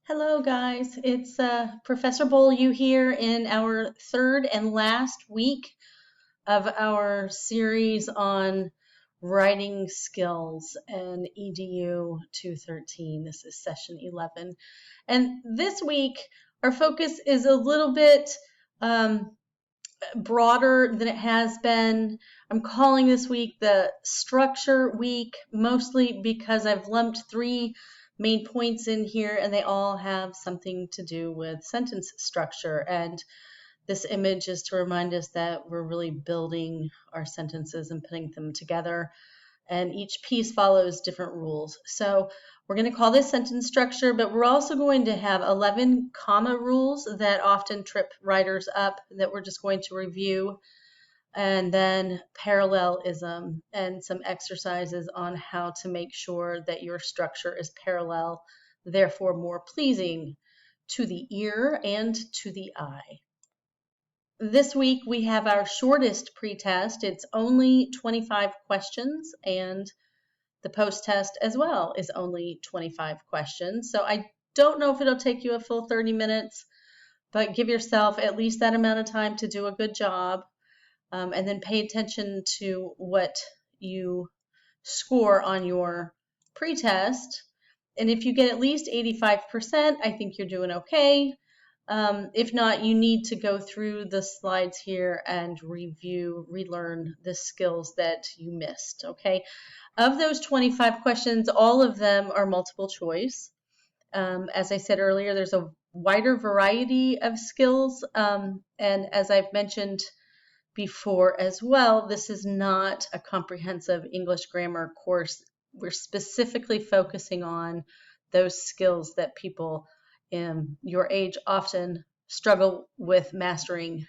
Hello, guys. It's Professor Beaulieu here in our third and last week of our series on writing skills and EDU213. This is session 11. And this week, our focus is a little bit broader than it has been. I'm calling this week the structure week, mostly because I've lumped three main points in here and they all have something to do with sentence structure. And this image is to remind us that we're really building our sentences and putting them together. And each piece follows different rules. So we're going to call this sentence structure, but we're also going to have 11 comma rules that often trip writers up that we're just going to review. And then parallelism and some exercises on how to make sure that your structure is parallel, therefore more pleasing to the ear and to the eye. This week we have our shortest pretest. It's only 25 questions, and the post-test as well is only 25 questions. So I don't know if it'll take you a full 30 minutes, but give yourself at least that amount of time to do a good job. And then pay attention to what you score on your pretest. And if you get at least 85%, I think you're doing okay. If not, you need to go through the slides here and relearn the skills that you missed, okay? Of those 25 questions, all of them are multiple choice. As I said earlier, there's a wider variety of skills. And as I've mentioned before as well, this is not a comprehensive English grammar course. We're specifically focusing on those skills that people in your age often struggle with mastering.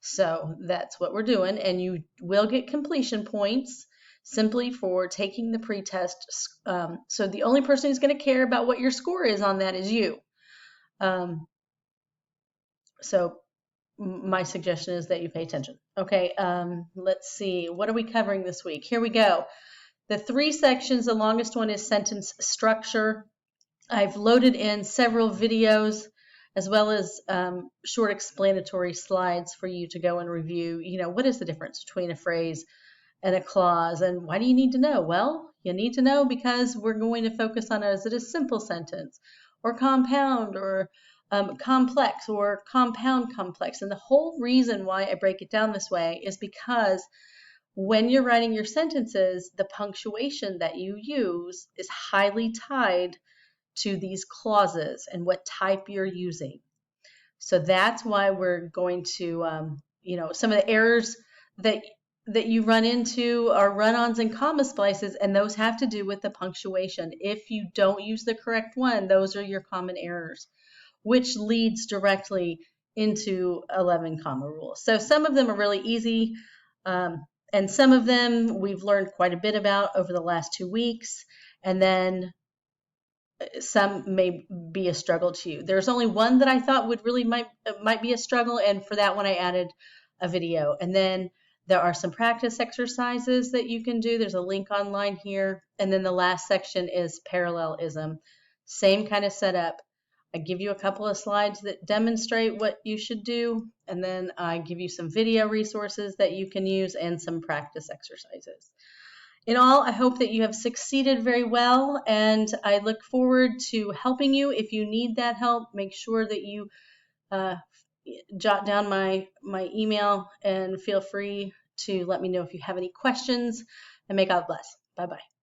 So that's what we're doing, and you will get completion points simply for taking the pretest. So the only person who's going to care about what your score is on that is you. So my suggestion is that you pay attention. Okay, let's see. What are we covering this week? Here we go. The three sections, the longest one is sentence structure. I've loaded in several videos as well as short explanatory slides for you to go and review. You know, what is the difference between a phrase and a clause, and why do you need to know? Well, you need to know because we're going to focus on is it a simple sentence or compound or complex or compound complex. And the whole reason why I break it down this way is because when you're writing your sentences, the punctuation that you use is highly tied to these clauses and what type you're using. So that's why we're going to, some of the errors that you run into are run-ons and comma splices, and those have to do with the punctuation. If you don't use the correct one, those are your common errors, which leads directly into 11 comma rules. So some of them are really easy, and some of them we've learned quite a bit about over the last 2 weeks, and then some may be a struggle to you. There's only one that I thought would really might be a struggle, and for that one I added a video. And then there are some practice exercises that you can do. There's a link online here. And then the last section is parallelism. Same kind of setup. I give you a couple of slides that demonstrate what you should do, and then I give you some video resources that you can use and some practice exercises. In all, I hope that you have succeeded very well, and I look forward to helping you. If you need that help, make sure that you jot down my email and feel free to let me know if you have any questions, and may God bless. Bye-bye.